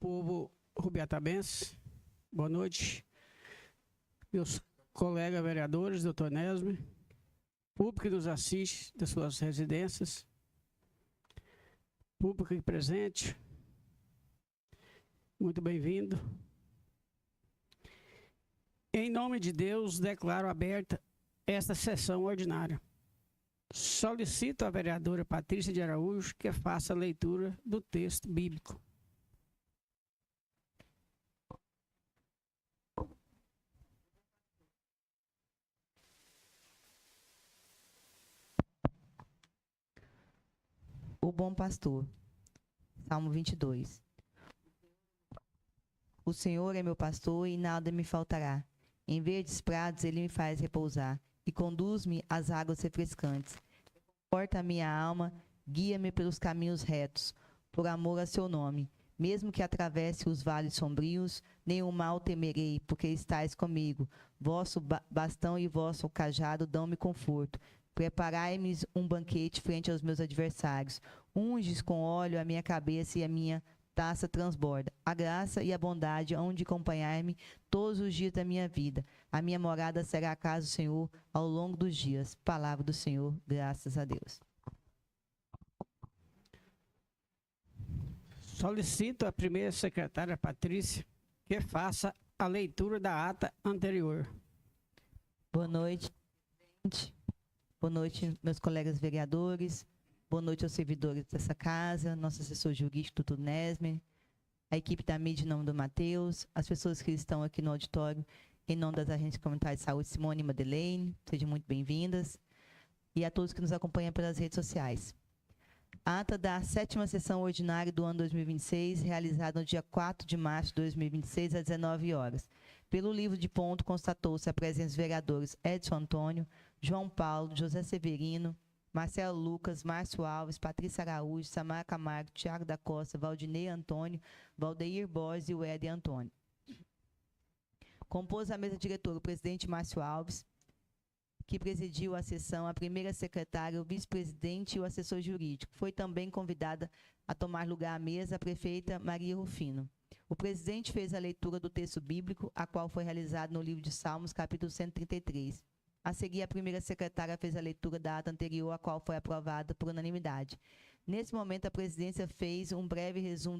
povo rubiatabense, boa noite. Meus colegas vereadores, doutor Nesme, público que nos assiste das suas residências, público aqui presente, muito bem-vindo. Em nome de Deus, declaro aberta esta sessão ordinária. Solicito à vereadora Patrícia de Araújo que faça a leitura do texto bíblico. O bom pastor, Salmo 22. O Senhor é meu pastor e nada me faltará. Em verdes prados ele me faz repousar e conduz-me às águas refrescantes. Conforta a minha alma, guia-me pelos caminhos retos, por amor a seu nome. Mesmo que atravesse os vales sombrios, nenhum mal temerei, porque estais comigo. Vosso bastão e vosso cajado dão-me conforto. Preparai-me um banquete frente aos meus adversários. Unges com óleo a minha cabeça e a minha taça transborda. A graça e a bondade hão de acompanhar-me todos os dias da minha vida. A minha morada será a casa do Senhor ao longo dos dias. Palavra do Senhor, graças a Deus. Solicito à primeira secretária Patrícia que faça a leitura da ata anterior. Boa noite, presidente. Boa noite, meus colegas vereadores. Boa noite aos servidores dessa casa, nosso assessor jurídico, doutor Nesme, a equipe da mídia em nome do Matheus, as pessoas que estão aqui no auditório em nome das agentes comunitárias de saúde, Simone e Madeleine, sejam muito bem-vindas, e a todos que nos acompanham pelas redes sociais. A ata da 7ª sessão ordinária do ano 2026, realizada no dia 4 de março de 2026, às 19 horas. Pelo livro de ponto, constatou-se a presença dos vereadores Edson Antônio, João Paulo, José Severino, Marcelo Lucas, Márcio Alves, Patrícia Araújo, Samara Camargo, Tiago da Costa, Valdinei Antônio, Valdeir Borges e o Éder Antônio. Compôs a mesa diretora o presidente Márcio Alves, que presidiu a sessão, a primeira secretária, o vice-presidente e o assessor jurídico. Foi também convidada a tomar lugar à mesa a prefeita Maria Rufino. O presidente fez a leitura do texto bíblico, a qual foi realizada no livro de Salmos, capítulo 133. A seguir, a primeira secretária fez a leitura da ata anterior, a qual foi aprovada por unanimidade. Nesse momento, a presidência fez um breve resumo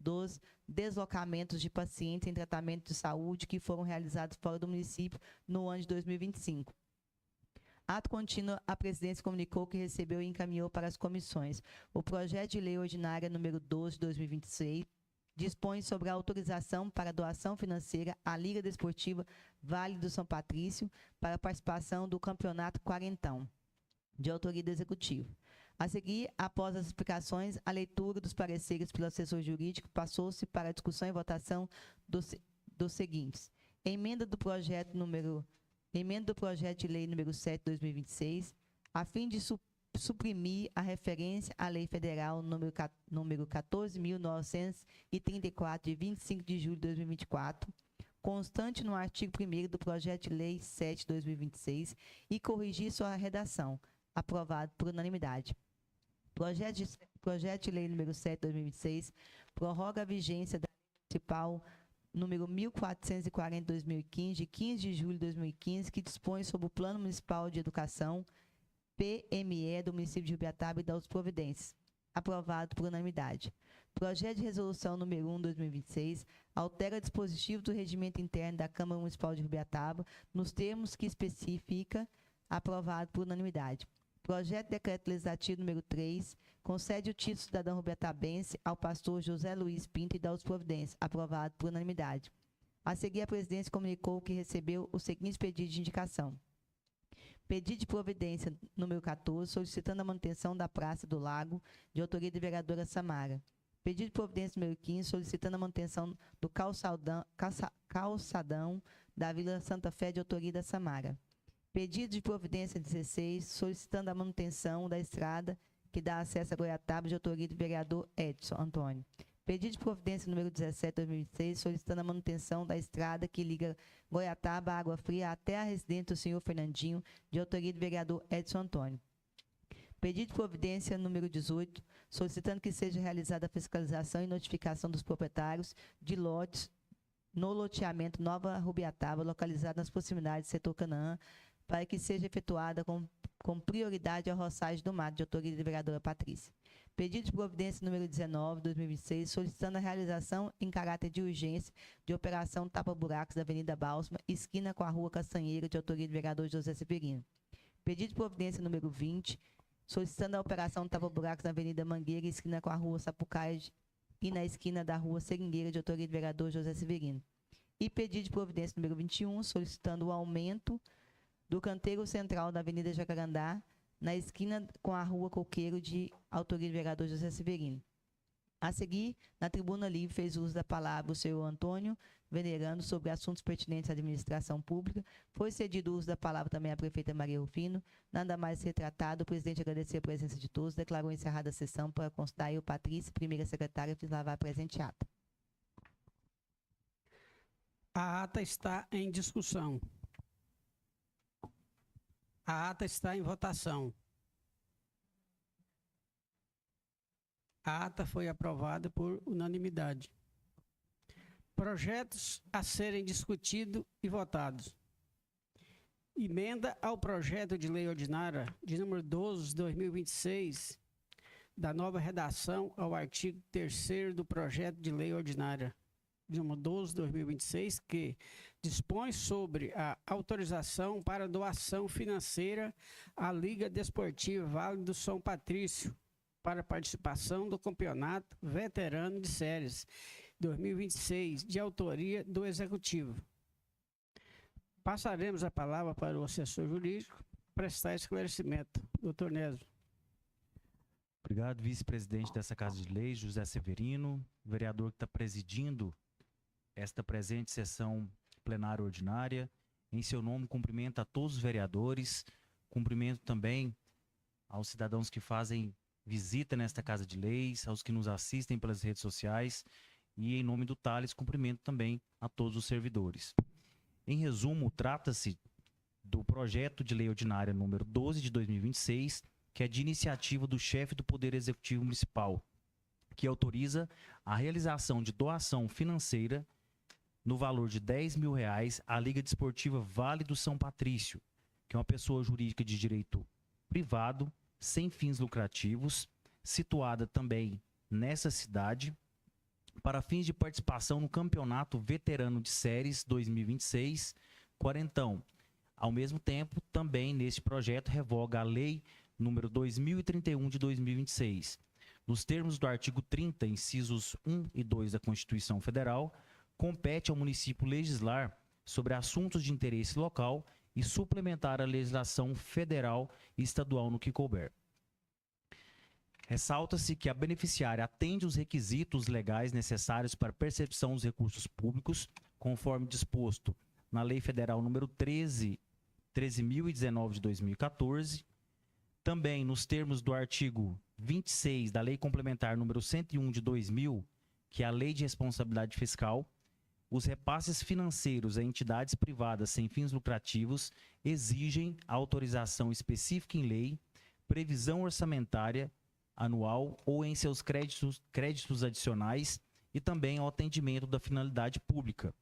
dos deslocamentos de pacientes em tratamento de saúde que foram realizados fora do município no ano de 2025. Ato contínuo, a presidência comunicou que recebeu e encaminhou para as comissões o projeto de lei ordinária número 12 de 2026, dispõe sobre a autorização para doação financeira à Liga Desportiva Vale do São Patrício para a participação do Campeonato Quarentão, de autoria do Executivo. A seguir, após as explicações, a leitura dos pareceres pelo assessor jurídico passou-se para a discussão e votação dos seguintes. Emenda do projeto de lei número 7 de 2026, a fim de suprimir a referência à Lei Federal número 14.934, de 25 de julho de 2024, constante no artigo 1º do projeto de lei 7 de 2026, e corrigir sua redação, aprovado por unanimidade. Projeto de lei número 7 de 2026, prorroga a vigência da Lei Municipal número 1440 de 2015, de 15 de julho de 2015, que dispõe sobre o Plano Municipal de Educação, PME, do município de Rubiataba e das providências, aprovado por unanimidade. Projeto de resolução número 1 de 2026, altera dispositivo do regimento interno da Câmara Municipal de Rubiataba, nos termos que especifica, aprovado por unanimidade. Projeto de decreto legislativo número 3, concede o título cidadão rubiatabense ao pastor José Luiz Pinto e dá os providências, aprovado por unanimidade. A seguir, a presidência comunicou que recebeu os seguintes pedidos de indicação. Pedido de providência número 14, solicitando a manutenção da Praça do Lago, de autoria da vereadora Samara. Pedido de providência número 15, solicitando a manutenção do calçadão da Vila Santa Fé, de autoria da Samara. Pedido de providência 16, solicitando a manutenção da estrada que dá acesso a Goiataba, de autoria do vereador Edson Antônio. Pedido de providência número 17, 2006, solicitando a manutenção da estrada que liga Goiataba, Água Fria, até a residência do senhor Fernandinho, de autoria do vereador Edson Antônio. Pedido de providência número 18, solicitando que seja realizada a fiscalização e notificação dos proprietários de lotes no loteamento Nova Rubiataba, localizado nas proximidades do setor Canaã, para que seja efetuada com prioridade a roçagem do mato, de autoria da vereadora Patrícia. Pedido de providência número 19, 2026, solicitando a realização em caráter de urgência de operação tapa-buracos da Avenida Bálsama, esquina com a Rua Castanheira, de autoria do vereador José Severino. Pedido de providência número 20, solicitando a operação tapa-buracos na Avenida Mangueira, esquina com a Rua Sapucaia e na esquina da Rua Seringueira, de autoria do vereador José Severino. E pedido de providência número 21, solicitando o aumento do canteiro central da Avenida Jacarandá, na esquina com a Rua Coqueiro, de autoria do vereador José Severino. A seguir, na tribuna livre, fez uso da palavra o senhor Antônio Venerando sobre assuntos pertinentes à administração pública. Foi cedido o uso da palavra também à prefeita Maria Rufino. Nada mais ser tratado, o presidente agradeceu a presença de todos, declarou encerrada a sessão. Para constar, eu, Patrícia, primeira secretária, fiz lavar a presente ata. A ata está em discussão. A ata está em votação. A ata foi aprovada por unanimidade. Projetos a serem discutidos e votados. Emenda ao projeto de lei ordinária de número 12 de 2026, da nova redação ao artigo 3º do projeto de lei ordinária de número 12 de 2026, que dispõe sobre a autorização para doação financeira à Liga Desportiva Vale do São Patrício para participação do Campeonato Veterano de Séries 2026, de autoria do Executivo. Passaremos a palavra para o assessor jurídico prestar esclarecimento. Doutor Nésio. Obrigado, vice-presidente dessa Casa de Leis, José Severino, vereador que está presidindo esta presente sessão plenária ordinária. Em seu nome, cumprimento a todos os vereadores, cumprimento também aos cidadãos que fazem visita nesta Casa de Leis, aos que nos assistem pelas redes sociais e, em nome do Thales, cumprimento também a todos os servidores. Em resumo, trata-se do projeto de lei ordinária número 12 de 2026, que é de iniciativa do chefe do Poder Executivo Municipal, que autoriza a realização de doação financeira no valor de R$10 mil à Liga Desportiva Vale do São Patrício, que é uma pessoa jurídica de direito privado, sem fins lucrativos, situada também nessa cidade, para fins de participação no Campeonato Veterano de Séries 2026, quarentão. Ao mesmo tempo, também neste projeto revoga a Lei número 2031 de 2026. Nos termos do artigo 30, incisos 1 e 2 da Constituição Federal, compete ao município legislar sobre assuntos de interesse local e suplementar a legislação federal e estadual no que couber. Ressalta-se que a beneficiária atende os requisitos legais necessários para a percepção dos recursos públicos, conforme disposto na Lei Federal número 13.019 de 2014, também nos termos do artigo 26 da Lei Complementar número 101 de 2000, que é a Lei de Responsabilidade Fiscal. Os repasses financeiros a entidades privadas sem fins lucrativos exigem a autorização específica em lei, previsão orçamentária anual ou em seus créditos adicionais e também ao atendimento da finalidade pública.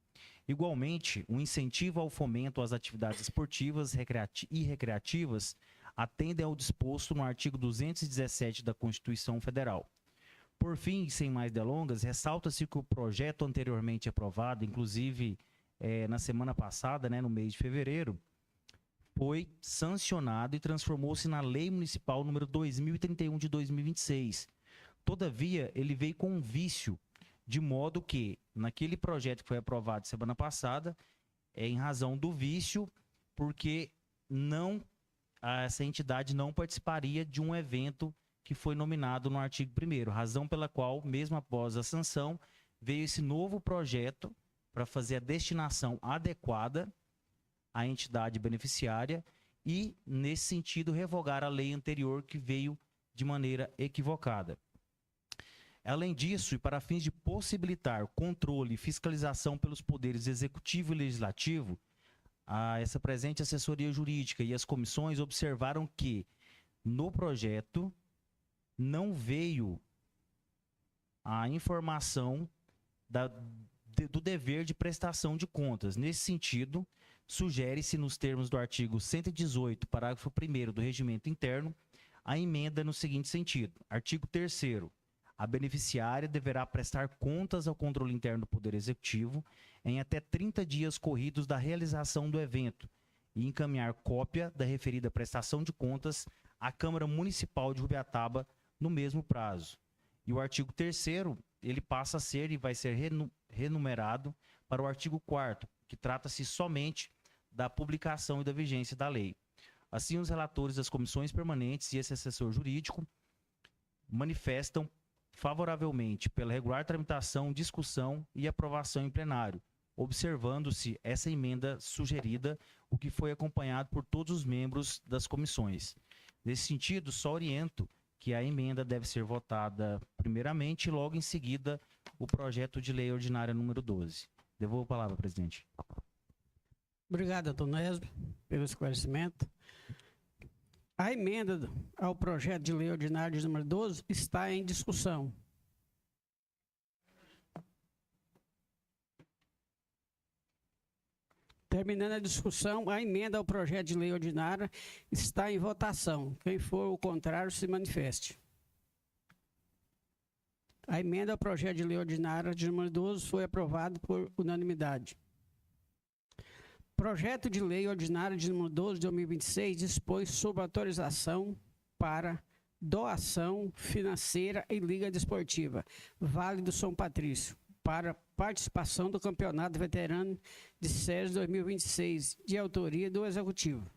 Igualmente, o incentivo ao fomento às atividades esportivas e recreativas atendem ao disposto no artigo 217 da Constituição Federal. Por fim, sem mais delongas, ressalta-se que o projeto anteriormente aprovado, inclusive na semana passada, no mês de fevereiro, foi sancionado e transformou-se na Lei Municipal número 2031 de 2026. Todavia, ele veio com um vício, de modo que, naquele projeto que foi aprovado semana passada, em razão do vício, porque essa entidade não participaria de um evento que foi nominado no artigo 1º, razão pela qual, mesmo após a sanção, veio esse novo projeto para fazer a destinação adequada à entidade beneficiária e, nesse sentido, revogar a lei anterior que veio de maneira equivocada. Além disso, e para fins de possibilitar controle e fiscalização pelos poderes executivo e legislativo, essa presente assessoria jurídica e as comissões observaram que, no projeto não veio a informação do dever de prestação de contas. Nesse sentido, sugere-se, nos termos do artigo 118, parágrafo 1º do Regimento Interno, a emenda no seguinte sentido. Artigo 3º. A beneficiária deverá prestar contas ao controle interno do Poder Executivo em até 30 dias corridos da realização do evento e encaminhar cópia da referida prestação de contas à Câmara Municipal de Rubiataba no mesmo prazo. E o artigo 3º, ele passa a ser e vai ser renumerado para o artigo 4º, que trata-se somente da publicação e da vigência da lei. Assim, os relatores das comissões permanentes e esse assessor jurídico manifestam favoravelmente pela regular tramitação, discussão e aprovação em plenário, observando-se essa emenda sugerida, o que foi acompanhado por todos os membros das comissões. Nesse sentido, só oriento que a emenda deve ser votada primeiramente e logo em seguida o projeto de lei ordinária número 12. Devolvo a palavra, presidente. Obrigado, doutor Nesbo, pelo esclarecimento. A emenda ao projeto de lei ordinária de número 12 está em discussão. Terminando a discussão, a emenda ao projeto de lei ordinária está em votação. Quem for o contrário, se manifeste. A emenda ao projeto de lei ordinária de número 12 foi aprovada por unanimidade. Projeto de lei ordinária de número 12 de 2026 dispõe sobre autorização para doação financeira em Liga Desportiva Vale do São Patrício para participação do Campeonato Veterano de Séries 2026, de autoria do Executivo.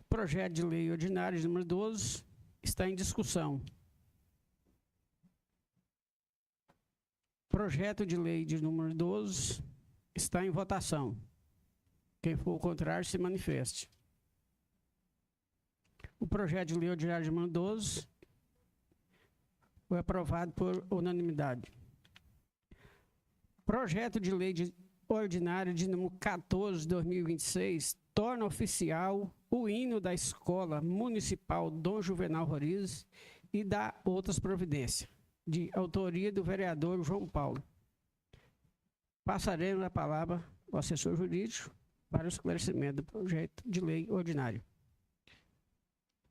O projeto de lei ordinária de número 12 está em discussão. Projeto de lei de número 12 está em votação. Quem for o contrário, se manifeste. O projeto de lei ordinária de número 12 foi aprovado por unanimidade. Projeto de lei ordinária de número 14 de 2026 torna oficial o hino da Escola Municipal Dom Juvenal Roriz e dá outras providências, de autoria do vereador João Paulo. Passaremos a palavra ao assessor jurídico para o esclarecimento do projeto de lei ordinário.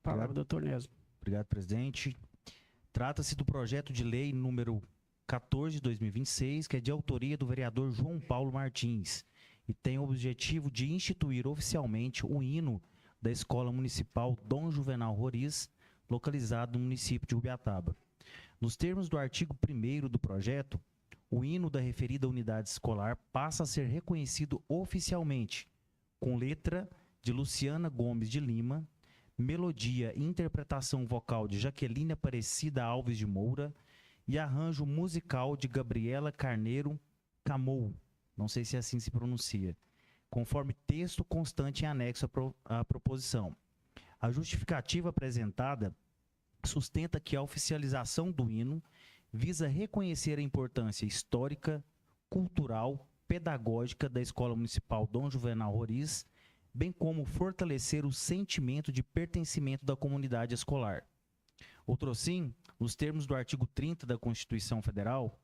Palavra, doutor Nesbo. Obrigado, presidente. Trata-se do projeto de lei número 14 de 2026, que é de autoria do vereador João Paulo Martins e tem o objetivo de instituir oficialmente o hino da Escola Municipal Dom Juvenal Roriz, localizado no município de Rubiataba. Nos termos do artigo 1º do projeto, o hino da referida unidade escolar passa a ser reconhecido oficialmente, com letra de Luciana Gomes de Lima, melodia e interpretação vocal de Jaqueline Aparecida Alves de Moura e arranjo musical de Gabriela Carneiro Camou, não sei se assim se pronuncia, conforme texto constante em anexo à proposição. A justificativa apresentada sustenta que a oficialização do hino visa reconhecer a importância histórica, cultural, pedagógica da Escola Municipal Dom Juvenal Roriz, bem como fortalecer o sentimento de pertencimento da comunidade escolar. Outrosim, nos termos do artigo 30 da Constituição Federal,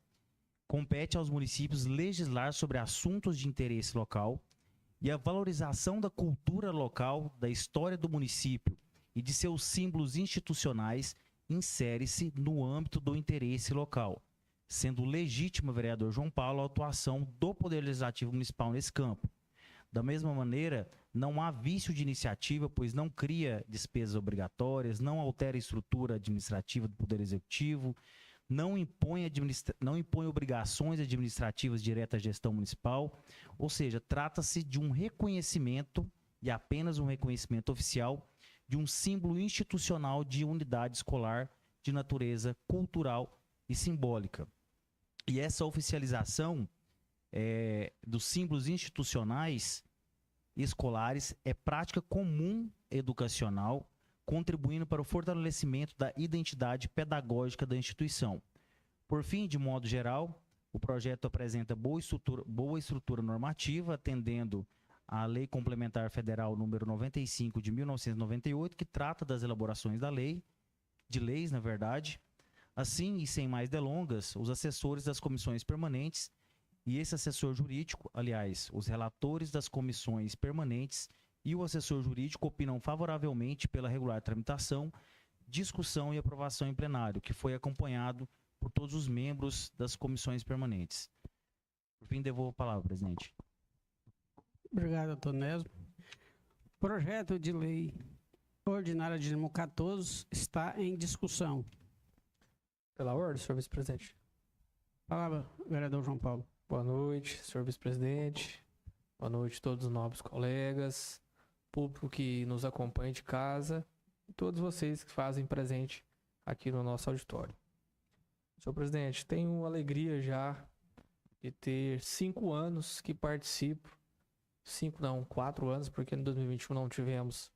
compete aos municípios legislar sobre assuntos de interesse local e a valorização da cultura local, da história do município e de seus símbolos institucionais insere-se no âmbito do interesse local, sendo legítima, vereador João Paulo, a atuação do Poder Legislativo Municipal nesse campo. Da mesma maneira, não há vício de iniciativa, pois não cria despesas obrigatórias, não altera a estrutura administrativa do Poder Executivo, não impõe obrigações administrativas diretas à gestão municipal, ou seja, trata-se de um reconhecimento, e apenas um reconhecimento oficial, de um símbolo institucional de unidade escolar de natureza cultural e simbólica. E essa oficialização dos símbolos institucionais escolares é prática comum educacional, contribuindo para o fortalecimento da identidade pedagógica da instituição. Por fim, de modo geral, o projeto apresenta boa estrutura normativa, atendendo a Lei Complementar Federal número 95 de 1998, que trata das elaborações de leis, na verdade. Assim, e sem mais delongas, os assessores das comissões permanentes e esse assessor jurídico, aliás, os relatores das comissões permanentes e o assessor jurídico opinam favoravelmente pela regular tramitação, discussão e aprovação em plenário, que foi acompanhado por todos os membros das comissões permanentes. Por fim, devolvo a palavra, presidente. Obrigado, doutor Nesbo. Projeto de lei ordinária de número 14 está em discussão. Pela ordem, senhor vice-presidente. Palavra, vereador João Paulo. Boa noite, senhor vice-presidente. Boa noite a todos os nobres colegas, público que nos acompanha de casa e todos vocês que fazem presente aqui no nosso auditório. Senhor presidente, tenho alegria já de ter 5 anos que participo. 4 anos, porque em 2021 não tivemos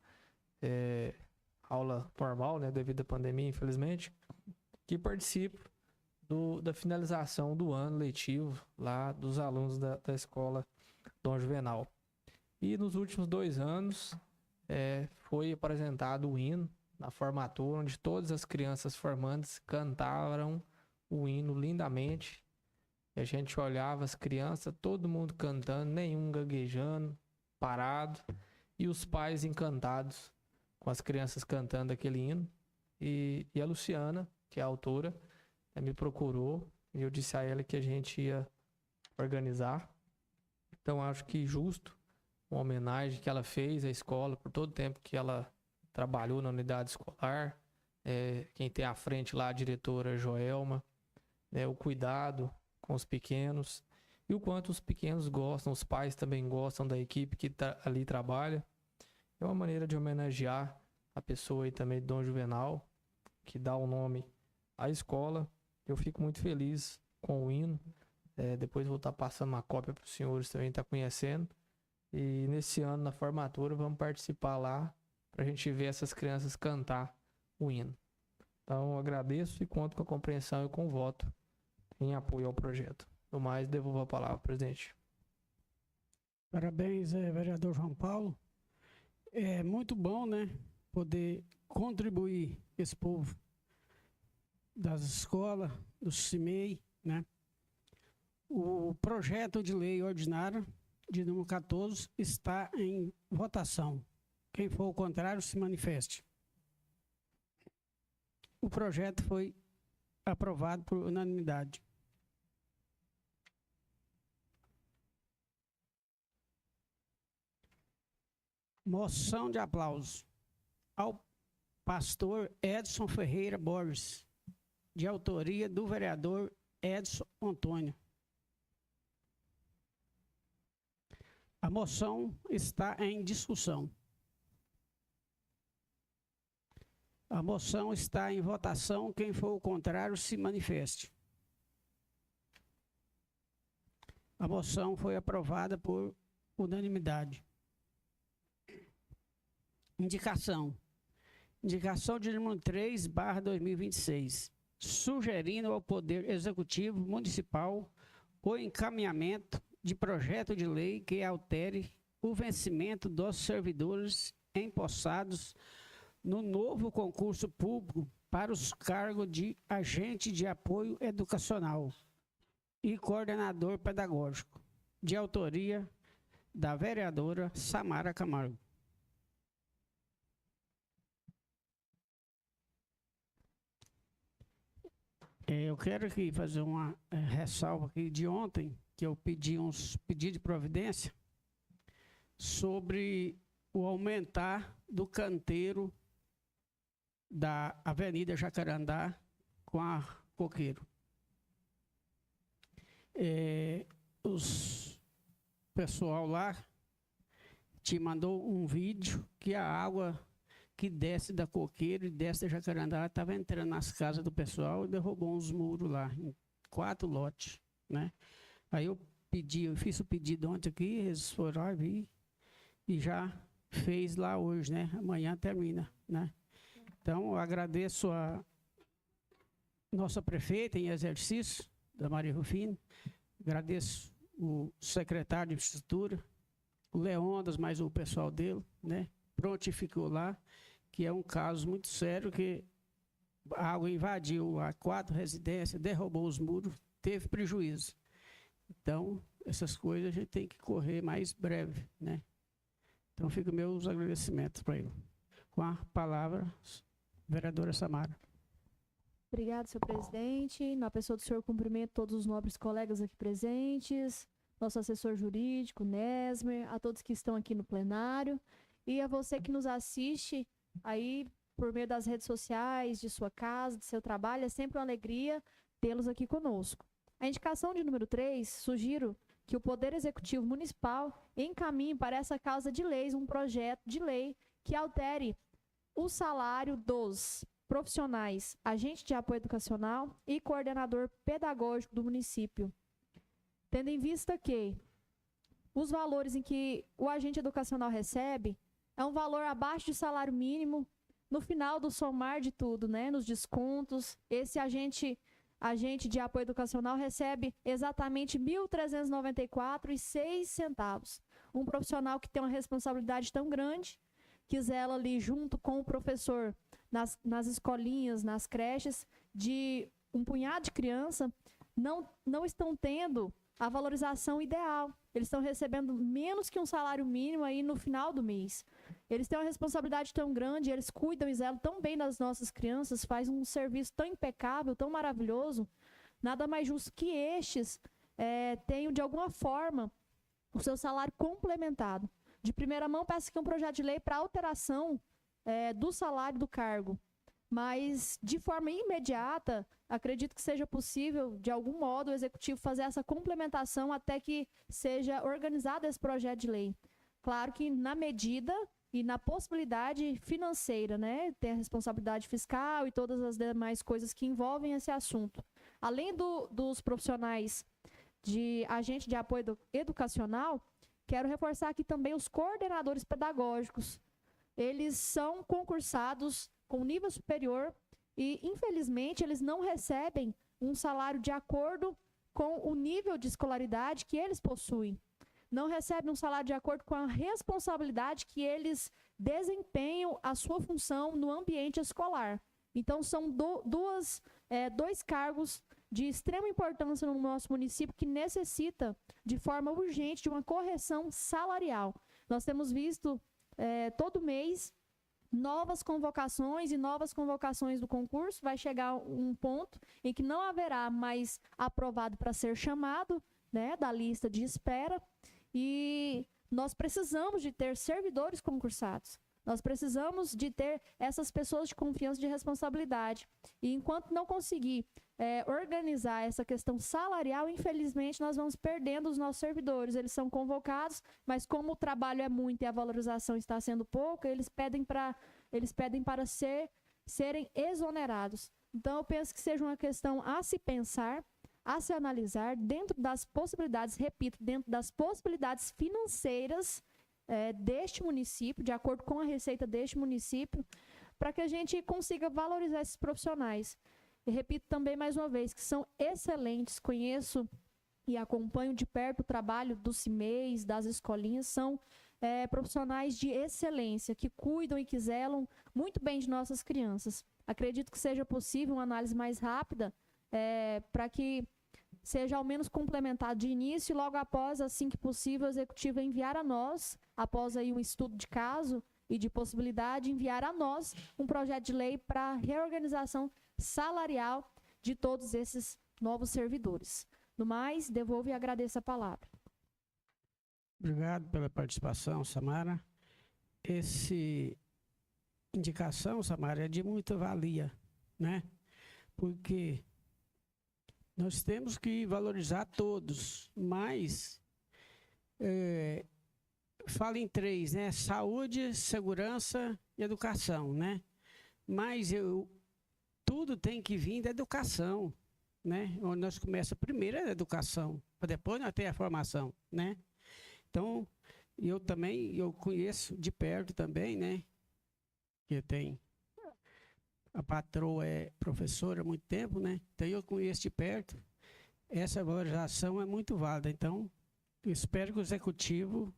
aula normal, né, devido à pandemia, infelizmente, que participo da finalização do ano letivo lá dos alunos da escola Dom Juvenal. E nos últimos 2 anos foi apresentado o hino na formatura, onde todas as crianças formandas cantaram o hino lindamente. E a gente olhava as crianças, todo mundo cantando, nenhum gaguejando, parado. E os pais encantados com as crianças cantando aquele hino. E a Luciana, que é a autora, me procurou e eu disse a ela que a gente ia organizar. Então acho que justo uma homenagem que ela fez à escola por todo o tempo que ela trabalhou na unidade escolar. Quem tem à frente lá, a diretora Joelma, o cuidado com os pequenos e o quanto os pequenos gostam, os pais também gostam da equipe que ali trabalha. É uma maneira de homenagear a pessoa aí também, Dom Juvenal, que dá o nome à escola. Eu fico muito feliz com o hino. Depois vou estar passando uma cópia para os senhores também estar conhecendo. E nesse ano, na formatura, vamos participar lá para a gente ver essas crianças cantar o hino. Então, eu agradeço e conto com a compreensão e com o voto em apoio ao projeto. No mais, devolvo a palavra, presidente. Parabéns, vereador João Paulo. É muito bom, né, poder contribuir esse povo das escolas, do CIMEI, né? O projeto de lei ordinária de número 14 está em votação. Quem for o contrário, se manifeste. O projeto foi aprovado por unanimidade. Moção de aplauso ao pastor Edson Ferreira Borges, de autoria do vereador Edson Antônio. A moção está em discussão. A moção está em votação. Quem for o contrário, se manifeste. A moção foi aprovada por unanimidade. Indicação. Indicação de número 3/2026. Sugerindo ao Poder Executivo Municipal o encaminhamento de projeto de lei que altere o vencimento dos servidores empossados no novo concurso público para os cargos de agente de apoio educacional e coordenador pedagógico, de autoria da vereadora Samara Camargo. Eu quero aqui fazer uma ressalva aqui de ontem, que eu pedi uns pedidos de providência sobre o aumentar do canteiro da Avenida Jacarandá com a Coqueiro. Os pessoal lá te mandou um vídeo que a água que desce da Coqueiro e desce da Jacarandá estava entrando nas casas do pessoal e derrubou uns muros lá, em 4 lotes, né? Aí eu fiz o pedido ontem aqui, eles foram lá e já fez lá hoje, né? Amanhã termina, né? Então, eu agradeço a nossa prefeita em exercício, da Maria Rufino, agradeço o secretário de Infraestrutura, o Leondas, mais o pessoal dele, né? Prontificou lá, que é um caso muito sério, que a água invadiu a 4 residências, derrubou os muros, teve prejuízo. Então, essas coisas a gente tem que correr mais breve, né? Então, ficam meus agradecimentos para ele. Com a palavra, vereadora Samara. Obrigada, senhor presidente. Na pessoa do senhor, cumprimento todos os nobres colegas aqui presentes, nosso assessor jurídico, Nesmer, a todos que estão aqui no plenário e a você que nos assiste aí por meio das redes sociais, de sua casa, de seu trabalho. É sempre uma alegria tê-los aqui conosco. A indicação de número 3, sugiro que o Poder Executivo Municipal encaminhe para essa Casa de Leis um projeto de lei que altere o salário dos profissionais, agente de apoio educacional e coordenador pedagógico do município, tendo em vista que os valores em que o agente educacional recebe é um valor abaixo do salário mínimo. No final do somar de tudo, né, nos descontos, esse agente de apoio educacional recebe exatamente R$ 1.394,06. Um profissional que tem uma responsabilidade tão grande, que zela ali junto com o professor nas escolinhas, nas creches, de um punhado de criança, não estão tendo a valorização ideal. Eles estão recebendo menos que um salário mínimo aí no final do mês. Eles têm uma responsabilidade tão grande, eles cuidam e zelam tão bem das nossas crianças, fazem um serviço tão impecável, tão maravilhoso. Nada mais justo que estes tenham, de alguma forma, o seu salário complementado. De primeira mão, peço aqui um projeto de lei para alteração do salário do cargo. Mas, de forma imediata, acredito que seja possível, de algum modo, o Executivo fazer essa complementação até que seja organizado esse projeto de lei. Claro que na medida e na possibilidade financeira, né? Tem a responsabilidade fiscal e todas as demais coisas que envolvem esse assunto. Além dos profissionais de agente de apoio educacional, quero reforçar aqui também os coordenadores pedagógicos. Eles são concursados com nível superior e, infelizmente, eles não recebem um salário de acordo com o nível de escolaridade que eles possuem. Não recebem um salário de acordo com a responsabilidade que eles desempenham a sua função no ambiente escolar. Então, são dois cargos de extrema importância no nosso município que necessita, de forma urgente, de uma correção salarial. Nós temos visto todo mês novas convocações do concurso. Vai chegar um ponto em que não haverá mais aprovado para ser chamado, né, da lista de espera, e nós precisamos de ter servidores concursados. Nós precisamos de ter essas pessoas de confiança e de responsabilidade. E enquanto não conseguir organizar essa questão salarial, infelizmente, nós vamos perdendo os nossos servidores. Eles são convocados, mas como o trabalho é muito e a valorização está sendo pouca, eles pedem para serem exonerados. Então, eu penso que seja uma questão a se pensar, a se analisar, dentro das possibilidades, repito, dentro das possibilidades financeiras deste município, de acordo com a receita deste município, para que a gente consiga valorizar esses profissionais. E repito também mais uma vez que são excelentes, conheço e acompanho de perto o trabalho dos CIMEIs, das escolinhas, são profissionais de excelência, que cuidam e que zelam muito bem de nossas crianças. Acredito que seja possível uma análise mais rápida para que seja ao menos complementado de início e logo após, assim que possível, o Executivo enviar a nós, após aí um estudo de caso e de possibilidade, enviar a nós um projeto de lei para reorganização salarial de todos esses novos servidores. No mais, devolvo e agradeço a palavra. Obrigado pela participação, Samara. Essa indicação, Samara, é de muita valia, né? Porque nós temos que valorizar todos, mas fala em 3, né? Saúde, segurança e educação, né? Mas tudo tem que vir da educação, né? Onde nós começamos primeiro a educação, para depois nós ter a formação, né? Então, eu conheço de perto também, né? Que a patroa é professora há muito tempo, né? Então, eu conheço de perto. Essa valorização é muito válida. Então, eu espero que o Executivo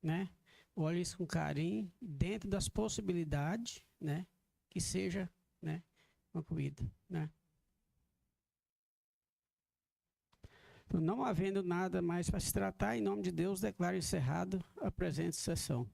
né? Olhe isso com carinho, dentro das possibilidades, né? Que seja, né? Concluída, né? Então, não havendo nada mais para se tratar, em nome de Deus, declaro encerrado a presente sessão.